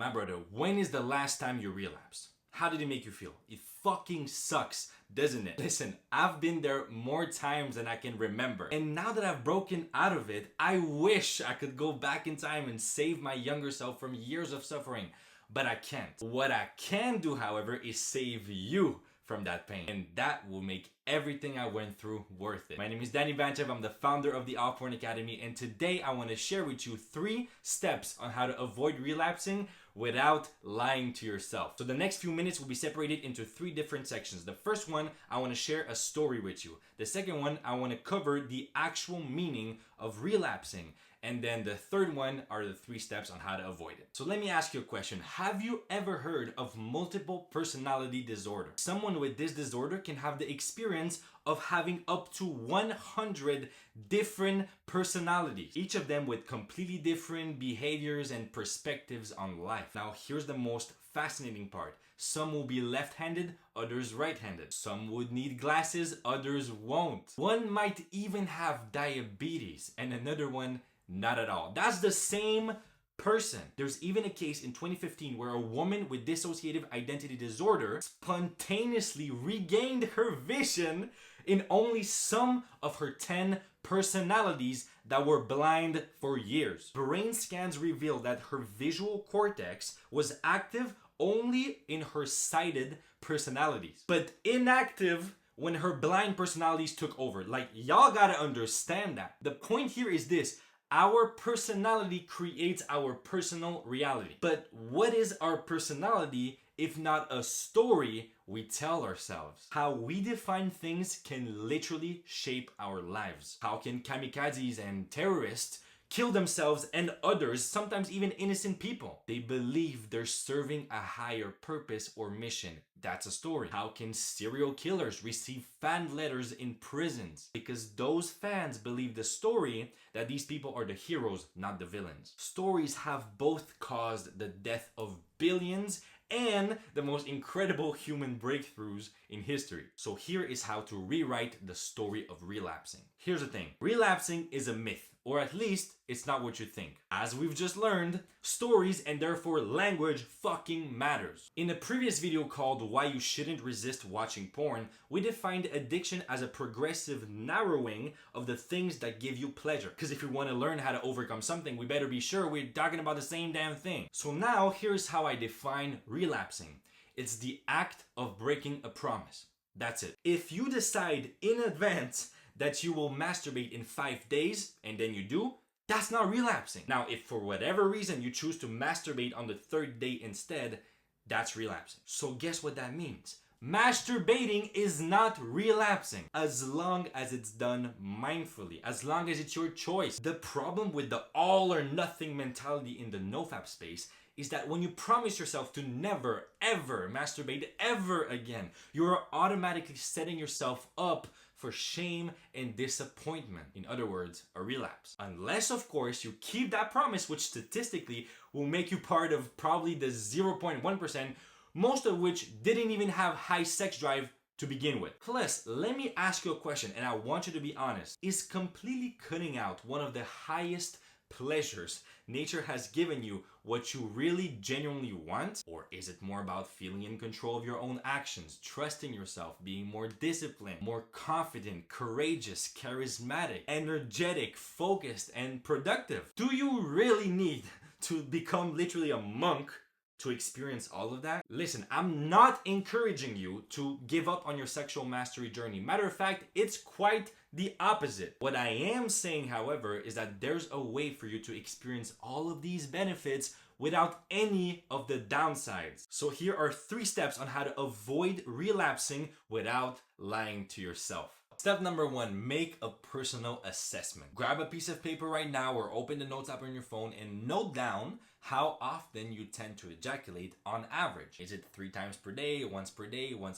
My brother, when is the last time you relapsed? How did it make you feel? It fucking sucks, doesn't it? Listen, I've been there more times than I can remember. And now that I've broken out of it, I wish I could go back in time and save my younger self from years of suffering. But I can't. What I can do, however, is save you from that pain. And that will make everything I went through worth it. My name is Danny Vanchev. I'm the founder of the Off-Porn Academy. And today I want to share with you 3 steps on how to avoid relapsing without lying to yourself. So the next few minutes will be separated into 3 different sections. The first one, I want to share a story with you. The second one, I want to cover the actual meaning of relapsing. And then the third one are the 3 steps on how to avoid it. So let me ask you a question. Have you ever heard of multiple personality disorder? Someone with this disorder can have the experience of having up to 100 different personalities, each of them with completely different behaviors and perspectives on life. Now, here's the most fascinating part. Some will be left-handed, others right-handed. Some would need glasses, others won't. One might even have diabetes and another one not at all. That's the same person. There's even a case in 2015 where a woman with dissociative identity disorder spontaneously regained her vision in only some of her 10 personalities that were blind for years. Brain scans revealed that her visual cortex was active only in her sighted personalities, but inactive when her blind personalities took over. Like, y'all gotta understand that. The point here is this. Our personality creates our personal reality. But what is our personality if not a story we tell ourselves? How we define things can literally shape our lives. How can kamikazes and terrorists kill themselves and others, sometimes even innocent people? They believe they're serving a higher purpose or mission. That's a story. How can serial killers receive fan letters in prisons? Because those fans believe the story that these people are the heroes, not the villains. Stories have both caused the death of billions and the most incredible human breakthroughs in history. So here is how to rewrite the story of relapsing. Here's the thing. Relapsing is a myth, or at least it's not what you think. As we've just learned, stories and therefore language fucking matters. In a previous video called Why You Shouldn't Resist Watching Porn, we defined addiction as a progressive narrowing of the things that give you pleasure. Because if we want to learn how to overcome something, we better be sure we're talking about the same damn thing. So now here's how I define relapsing. It's the act of breaking a promise. That's it. If you decide in advance that you will masturbate in 5 days and then you do, that's not relapsing. Now, if for whatever reason you choose to masturbate on the 3rd day instead, that's relapsing. So guess what that means? Masturbating is not relapsing as long as it's done mindfully, as long as it's your choice. The problem with the all or nothing mentality in the nofap space is that when you promise yourself to never, ever masturbate ever again, you're automatically setting yourself up for shame and disappointment. In other words, a relapse. Unless, of course, you keep that promise, which statistically will make you part of probably the 0.1%, most of which didn't even have high sex drive to begin with. Plus, let me ask you a question, and I want you to be honest. Is completely cutting out one of the highest pleasures nature has given you what you really genuinely want? Or is it more about feeling in control of your own actions, trusting yourself, being more disciplined, more confident, courageous, charismatic, energetic, focused, and productive? Do you really need to become literally a monk to experience all of that? Listen, I'm not encouraging you to give up on your sexual mastery journey. Matter of fact, it's quite the opposite. What I am saying, however, is that there's a way for you to experience all of these benefits without any of the downsides. So here are 3 steps on how to avoid relapsing without lying to yourself. Step number 1, make a personal assessment. Grab a piece of paper right now or open the notes app on your phone and note down how often you tend to ejaculate on average. Is it 3 times per day, once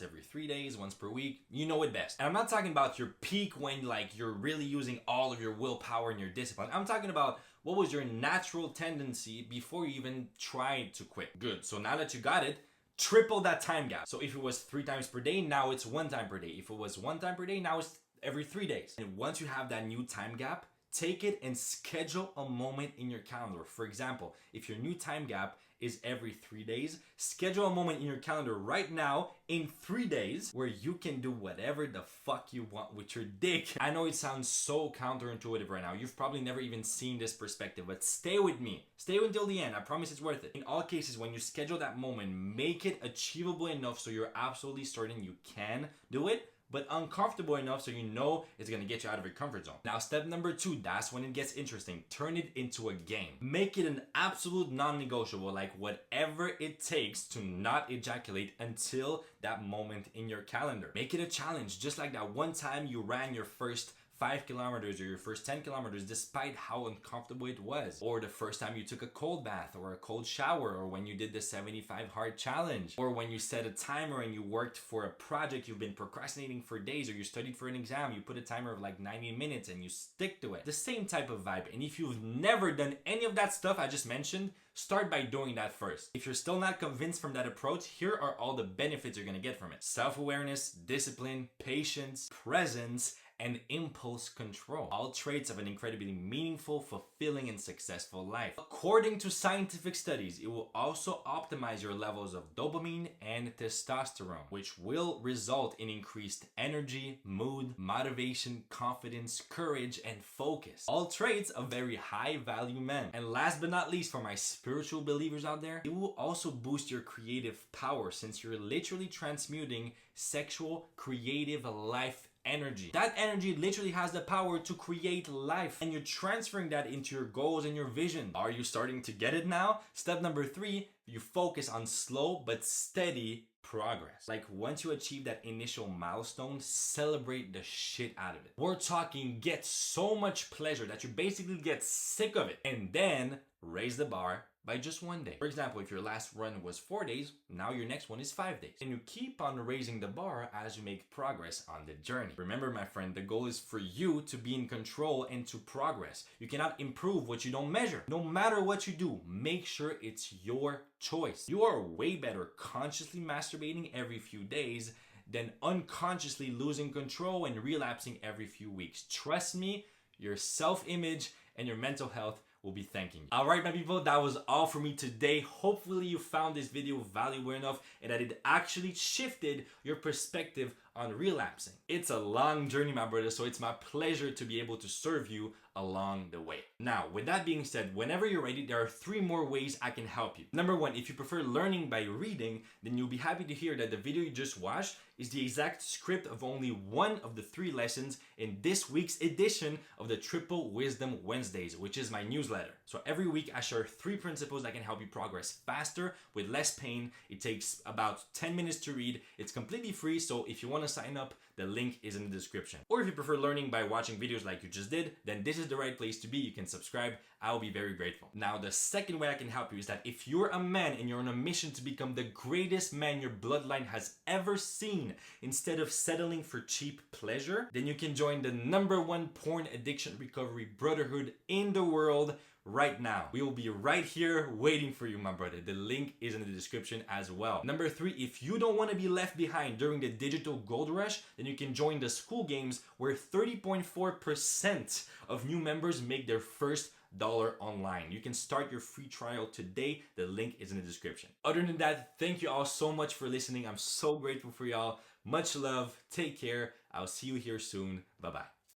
every 3 days, once per week? You know it best. And I'm not talking about your peak when like you're really using all of your willpower and your discipline. I'm talking about what was your natural tendency before you even tried to quit. Good. So now that you got it, triple that time gap. So if it was 3 times per day, now it's 1 time per day. If it was 1 time per day, now it's every 3 days. And once you have that new time gap, take it and schedule a moment in your calendar. For example, if your new time gap is every 3 days. Schedule a moment in your calendar right now in 3 days where you can do whatever the fuck you want with your dick. I know it sounds so counterintuitive right now. You've probably never even seen this perspective, but stay with me. Stay until the end. I promise it's worth it. In all cases, when you schedule that moment, make it achievable enough so you're absolutely certain you can do it, but uncomfortable enough so you know it's gonna get you out of your comfort zone. Now, step number 2, that's when it gets interesting. Turn it into a game. Make it an absolute non-negotiable, like whatever it takes to not ejaculate until that moment in your calendar. Make it a challenge, just like that one time you ran your first 5 kilometers or your first 10 kilometers despite how uncomfortable it was, or the first time you took a cold bath or a cold shower, or when you did the 75 hard challenge, or when you set a timer and you worked for a project you've been procrastinating for days, or you studied for an exam, you put a timer of like 90 minutes and you stick to it. The same type of vibe. And if you've never done any of that stuff I just mentioned, start by doing that first. If you're still not convinced from that approach, here are all the benefits you're gonna get from it. Self-awareness, discipline, patience, presence, and impulse control. All traits of an incredibly meaningful, fulfilling, and successful life. According to scientific studies, it will also optimize your levels of dopamine and testosterone, which will result in increased energy, mood, motivation, confidence, courage, and focus. All traits of very high value men. And last but not least, for my spiritual believers out there, it will also boost your creative power since you're literally transmuting sexual, creative life energy. That energy literally has the power to create life, and you're transferring that into your goals and your vision. Are you starting to get it now? Step number 3, you focus on slow but steady progress. Like once you achieve that initial milestone, celebrate the shit out of it. We're talking get so much pleasure that you basically get sick of it, and then raise the bar by just 1 day. For example, if your last run was 4 days, now your next one is 5 days. And you keep on raising the bar as you make progress on the journey. Remember, my friend, the goal is for you to be in control and to progress. You cannot improve what you don't measure. No matter what you do, make sure it's your choice. You are way better consciously masturbating every few days than unconsciously losing control and relapsing every few weeks. Trust me, your self-image and your mental health will be thanking you. All right, my people, that was all for me today. Hopefully you found this video valuable enough and that it actually shifted your perspective on relapsing. It's a long journey, my brother, so it's my pleasure to be able to serve you along the way. Now, with that being said, whenever you're ready, there are 3 more ways I can help you. Number 1, if you prefer learning by reading, then you'll be happy to hear that the video you just watched is the exact script of only one of the 3 lessons in this week's edition of the Triple Wisdom Wednesdays, which is my newsletter. So every week I share 3 principles that can help you progress faster with less pain. It takes about 10 minutes to read. It's completely free, so if you want to sign up, the link is in the description. Or if you prefer learning by watching videos like you just did, then this is the right place to be. You can subscribe. I'll be very grateful. Now, the second way I can help you is that if you're a man and you're on a mission to become the greatest man your bloodline has ever seen, instead of settling for cheap pleasure, then you can join the #1 porn addiction recovery brotherhood in the world right now. We will be right here waiting for you, my brother. The link is in the description as well. Number 3, if you don't want to be left behind during the digital gold rush, then you can join the school games where 30.4% of new members make their first $1 online. You can start your free trial today. The link is in the description. Other than that, thank you all so much for listening. I'm so grateful for y'all. Much love. Take care. I'll see you here soon. Bye-bye.